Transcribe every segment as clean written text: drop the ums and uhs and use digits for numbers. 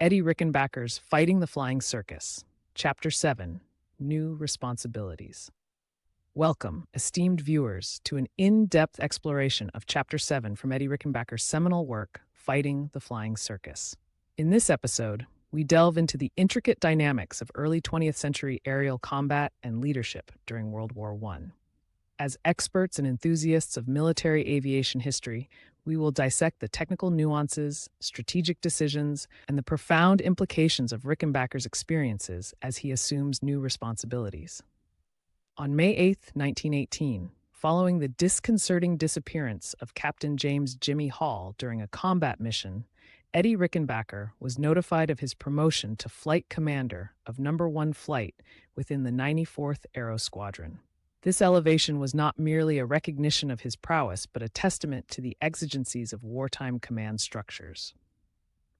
Eddie Rickenbacker's Fighting the Flying Circus, Chapter 7, New Responsibilities. Welcome, esteemed viewers, to an in-depth exploration of Chapter 7 from Eddie Rickenbacker's seminal work, Fighting the Flying Circus. In this episode, we delve into the intricate dynamics of early 20th century aerial combat and leadership during World War I. As experts and enthusiasts of military aviation history, we will dissect the technical nuances, strategic decisions, and the profound implications of Rickenbacker's experiences as he assumes new responsibilities. On May 8, 1918, following the disconcerting disappearance of Captain James "Jimmy" Hall during a combat mission, Eddie Rickenbacker was notified of his promotion to Flight Commander of No. 1 Flight within the 94th Aero Squadron. This elevation was not merely a recognition of his prowess, but a testament to the exigencies of wartime command structures.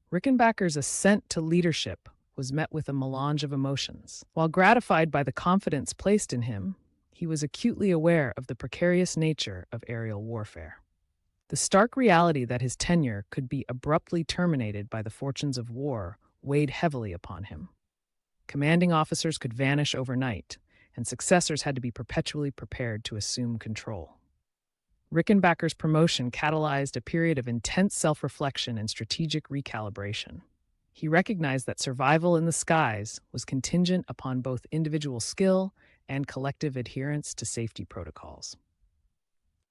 Rickenbacker's ascent to leadership was met with a melange of emotions. While gratified by the confidence placed in him, he was acutely aware of the precarious nature of aerial warfare. The stark reality that his tenure could be abruptly terminated by the fortunes of war weighed heavily upon him. Commanding officers could vanish overnight, and successors had to be perpetually prepared to assume control. Rickenbacker's promotion catalyzed a period of intense self-reflection and strategic recalibration. He recognized that survival in the skies was contingent upon both individual skill and collective adherence to safety protocols.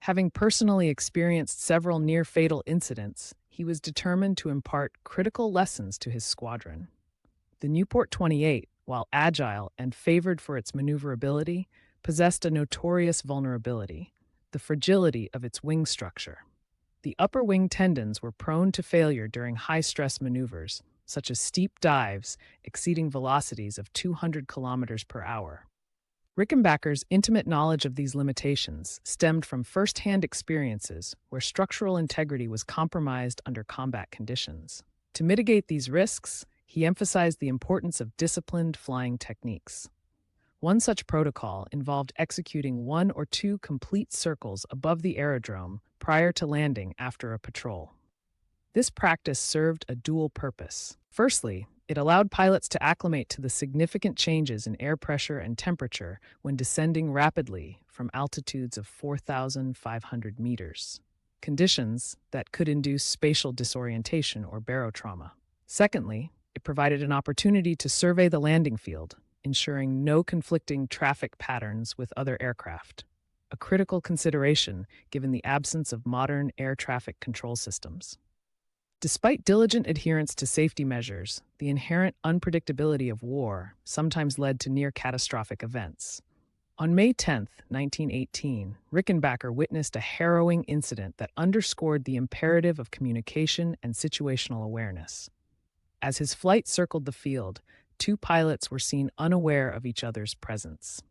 Having personally experienced several near-fatal incidents, he was determined to impart critical lessons to his squadron. The Nieuport 28, while agile and favored for its maneuverability, possessed a notorious vulnerability: the fragility of its wing structure. The upper wing tendons were prone to failure during high-stress maneuvers, such as steep dives exceeding velocities of 200 kilometers per hour. Rickenbacker's intimate knowledge of these limitations stemmed from first-hand experiences where structural integrity was compromised under combat conditions. To mitigate these risks, he emphasized the importance of disciplined flying techniques. One such protocol involved executing 1 or 2 complete circles above the aerodrome prior to landing after a patrol. This practice served a dual purpose. Firstly, it allowed pilots to acclimate to the significant changes in air pressure and temperature when descending rapidly from altitudes of 4,500 meters, conditions that could induce spatial disorientation or barotrauma. Secondly, it provided an opportunity to survey the landing field, ensuring no conflicting traffic patterns with other aircraft, a critical consideration given the absence of modern air traffic control systems. Despite diligent adherence to safety measures, the inherent unpredictability of war sometimes led to near-catastrophic events. On May 10, 1918, Rickenbacker witnessed a harrowing incident that underscored the imperative of communication and situational awareness. As his flight circled the field, 2 pilots were seen unaware of each other's presence.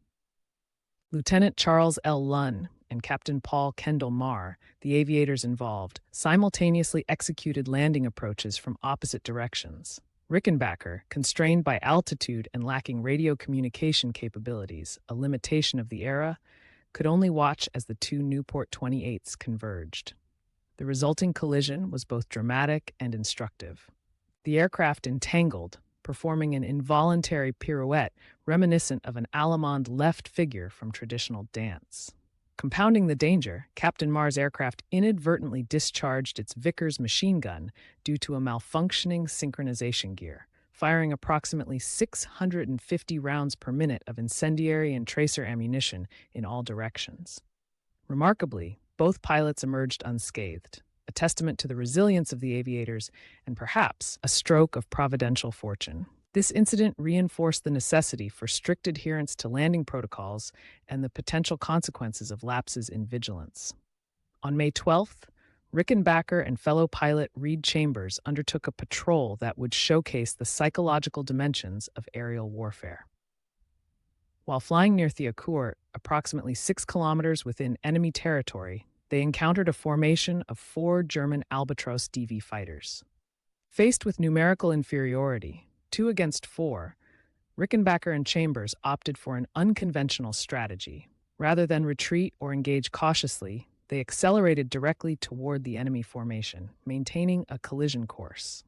Lieutenant Charles L. Lunn and Captain Paul Kendall Marr, the aviators involved, simultaneously executed landing approaches from opposite directions. Rickenbacker, constrained by altitude and lacking radio communication capabilities, a limitation of the era, could only watch as the 2 Nieuport 28s converged. The resulting collision was both dramatic and instructive. The aircraft entangled, performing an involuntary pirouette reminiscent of an Allemande left figure from traditional dance. Compounding the danger, Captain Marr's aircraft inadvertently discharged its Vickers machine gun due to a malfunctioning synchronization gear, firing approximately 650 rounds per minute of incendiary and tracer ammunition in all directions. Remarkably, both pilots emerged unscathed, a testament to the resilience of the aviators and perhaps a stroke of providential fortune. This incident reinforced the necessity for strict adherence to landing protocols and the potential consequences of lapses in vigilance. On May 12th, Rickenbacker and fellow pilot Reed Chambers undertook a patrol that would showcase the psychological dimensions of aerial warfare. While flying near Thiaucourt, approximately 6 kilometers within enemy territory, they encountered a formation of 4 German Albatros DV fighters. Faced with numerical inferiority, 2 against 4, Rickenbacker and Chambers opted for an unconventional strategy. Rather than retreat or engage cautiously, they accelerated directly toward the enemy formation, maintaining a collision course.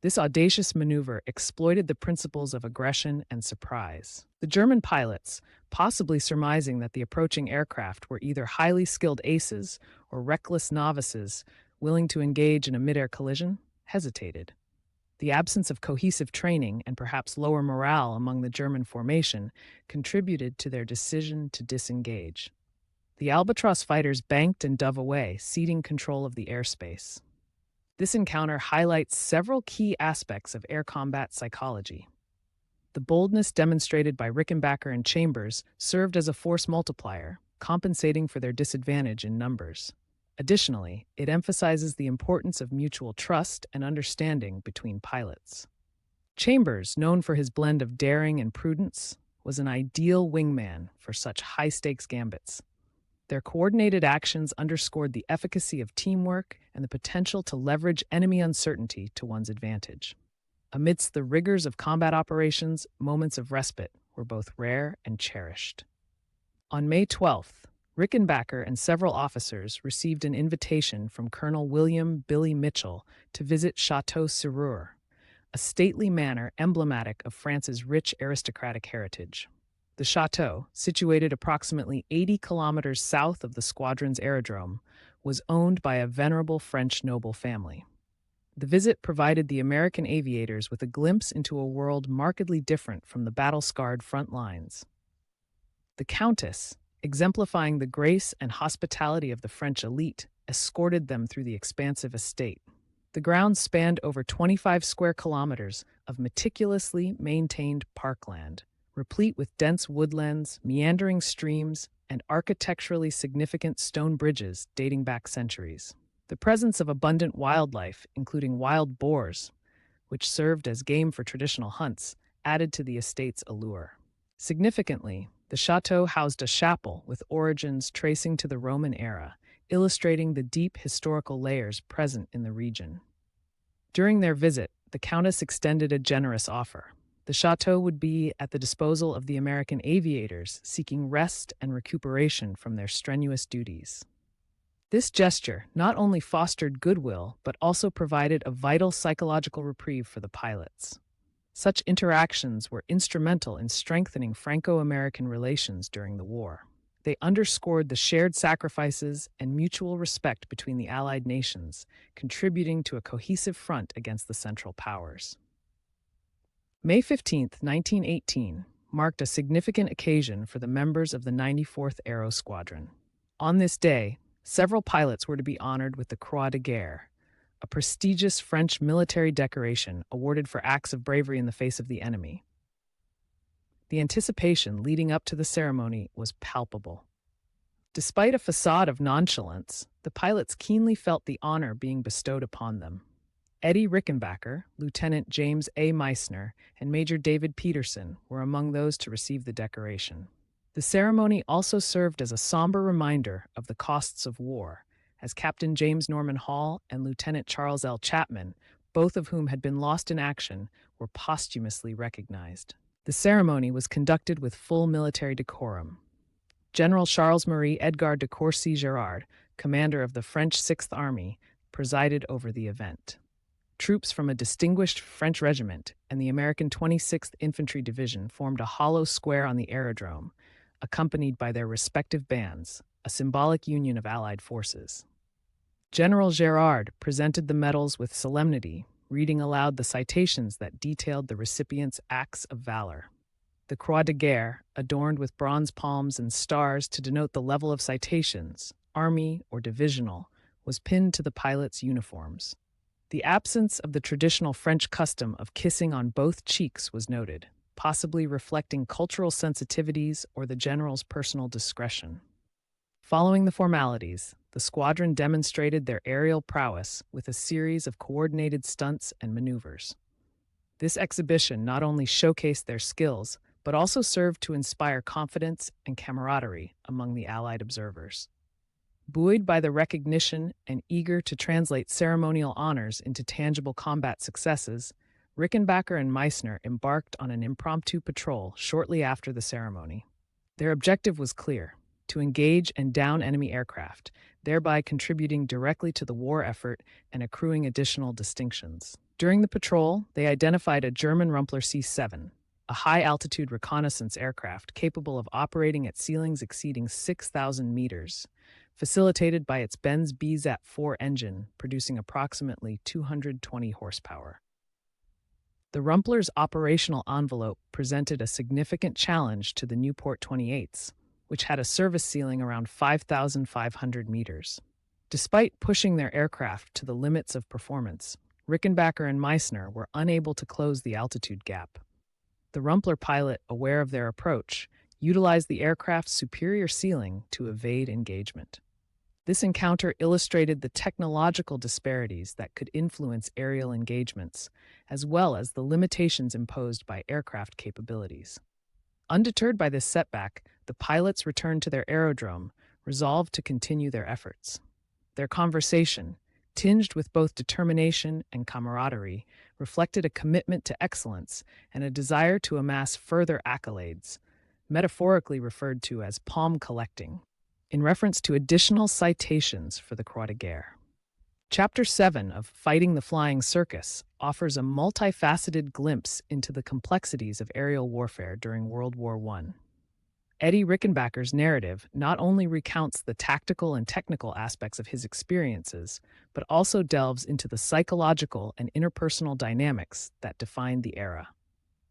This audacious maneuver exploited the principles of aggression and surprise. The German pilots, possibly surmising that the approaching aircraft were either highly skilled aces or reckless novices willing to engage in a mid-air collision, hesitated. The absence of cohesive training and perhaps lower morale among the German formation contributed to their decision to disengage. The Albatross fighters banked and dove away, ceding control of the airspace. This encounter highlights several key aspects of air combat psychology. The boldness demonstrated by Rickenbacker and Chambers served as a force multiplier, compensating for their disadvantage in numbers. Additionally, it emphasizes the importance of mutual trust and understanding between pilots. Chambers, known for his blend of daring and prudence, was an ideal wingman for such high-stakes gambits. Their coordinated actions underscored the efficacy of teamwork and the potential to leverage enemy uncertainty to one's advantage. Amidst the rigors of combat operations, moments of respite were both rare and cherished. On May 12th, Rickenbacker and several officers received an invitation from Colonel William "Billy" Mitchell to visit Chateau Serrure, a stately manor emblematic of France's rich aristocratic heritage. The chateau, situated approximately 80 kilometers south of the squadron's aerodrome, was owned by a venerable French noble family. The visit provided the American aviators with a glimpse into a world markedly different from the battle-scarred front lines. The Countess, exemplifying the grace and hospitality of the French elite, escorted them through the expansive estate. The grounds spanned over 25 square kilometers of meticulously maintained parkland, replete with dense woodlands, meandering streams, and architecturally significant stone bridges dating back centuries. The presence of abundant wildlife, including wild boars, which served as game for traditional hunts, added to the estate's allure. Significantly, the chateau housed a chapel with origins tracing to the Roman era, illustrating the deep historical layers present in the region. During their visit, the Countess extended a generous offer. The chateau would be at the disposal of the American aviators seeking rest and recuperation from their strenuous duties. This gesture not only fostered goodwill, but also provided a vital psychological reprieve for the pilots. Such interactions were instrumental in strengthening Franco-American relations during the war. They underscored the shared sacrifices and mutual respect between the Allied nations, contributing to a cohesive front against the Central Powers. May 15, 1918, marked a significant occasion for the members of the 94th Aero Squadron. On this day, several pilots were to be honored with the Croix de Guerre, a prestigious French military decoration awarded for acts of bravery in the face of the enemy. The anticipation leading up to the ceremony was palpable. Despite a facade of nonchalance, the pilots keenly felt the honor being bestowed upon them. Eddie Rickenbacker, Lieutenant James A. Meissner, and Major David Peterson were among those to receive the decoration. The ceremony also served as a somber reminder of the costs of war, as Captain James Norman Hall and Lieutenant Charles L. Chapman, both of whom had been lost in action, were posthumously recognized. The ceremony was conducted with full military decorum. General Charles-Marie Edgar de Courcy-Girard, commander of the French Sixth Army, presided over the event. Troops from a distinguished French regiment and the American 26th Infantry Division formed a hollow square on the aerodrome, accompanied by their respective bands, a symbolic union of Allied forces. General Girard presented the medals with solemnity, reading aloud the citations that detailed the recipients' acts of valor. The Croix de Guerre, adorned with bronze palms and stars to denote the level of citations, Army or divisional, was pinned to the pilots' uniforms. The absence of the traditional French custom of kissing on both cheeks was noted, possibly reflecting cultural sensitivities or the general's personal discretion. Following the formalities, the squadron demonstrated their aerial prowess with a series of coordinated stunts and maneuvers. This exhibition not only showcased their skills, but also served to inspire confidence and camaraderie among the Allied observers. Buoyed by the recognition and eager to translate ceremonial honors into tangible combat successes, Rickenbacker and Meissner embarked on an impromptu patrol shortly after the ceremony. Their objective was clear: to engage and down enemy aircraft, thereby contributing directly to the war effort and accruing additional distinctions. During the patrol, they identified a German Rumpler C-7, a high-altitude reconnaissance aircraft capable of operating at ceilings exceeding 6,000 meters, facilitated by its Benz BZ-4 engine, producing approximately 220 horsepower. The Rumpler's operational envelope presented a significant challenge to the Newport 28s, which had a service ceiling around 5,500 meters. Despite pushing their aircraft to the limits of performance, Rickenbacker and Meissner were unable to close the altitude gap. The Rumpler pilot, aware of their approach, utilized the aircraft's superior ceiling to evade engagement. This encounter illustrated the technological disparities that could influence aerial engagements, as well as the limitations imposed by aircraft capabilities. Undeterred by this setback, the pilots returned to their aerodrome, resolved to continue their efforts. Their conversation, tinged with both determination and camaraderie, reflected a commitment to excellence and a desire to amass further accolades, metaphorically referred to as palm collecting, in reference to additional citations for the Croix de Guerre. Chapter 7 of Fighting the Flying Circus offers a multifaceted glimpse into the complexities of aerial warfare during World War I. Eddie Rickenbacker's narrative not only recounts the tactical and technical aspects of his experiences, but also delves into the psychological and interpersonal dynamics that defined the era.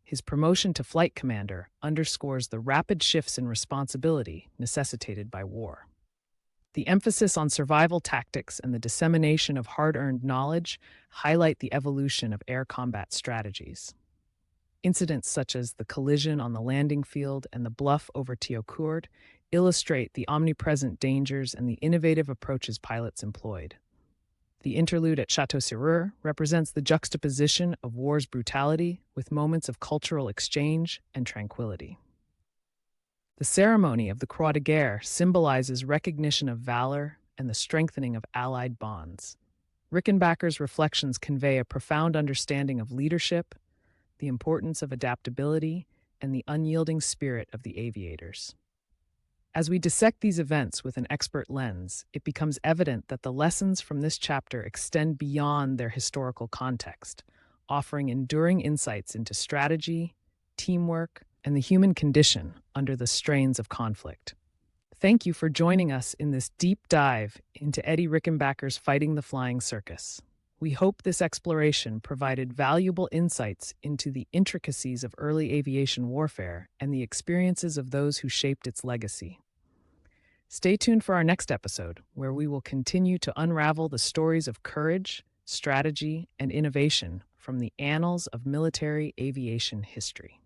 His promotion to flight commander underscores the rapid shifts in responsibility necessitated by war. The emphasis on survival tactics and the dissemination of hard-earned knowledge highlight the evolution of air combat strategies. Incidents such as the collision on the landing field and the bluff over Thiaucourt illustrate the omnipresent dangers and the innovative approaches pilots employed. The interlude at Château-Serrure represents the juxtaposition of war's brutality with moments of cultural exchange and tranquility. The ceremony of the Croix de Guerre symbolizes recognition of valor and the strengthening of Allied bonds. Rickenbacker's reflections convey a profound understanding of leadership, the importance of adaptability, and the unyielding spirit of the aviators. As we dissect these events with an expert lens, it becomes evident that the lessons from this chapter extend beyond their historical context, offering enduring insights into strategy, teamwork, and the human condition under the strains of conflict. Thank you for joining us in this deep dive into Eddie Rickenbacker's Fighting the Flying Circus. We hope this exploration provided valuable insights into the intricacies of early aviation warfare and the experiences of those who shaped its legacy. Stay tuned for our next episode, where we will continue to unravel the stories of courage, strategy, and innovation from the annals of military aviation history.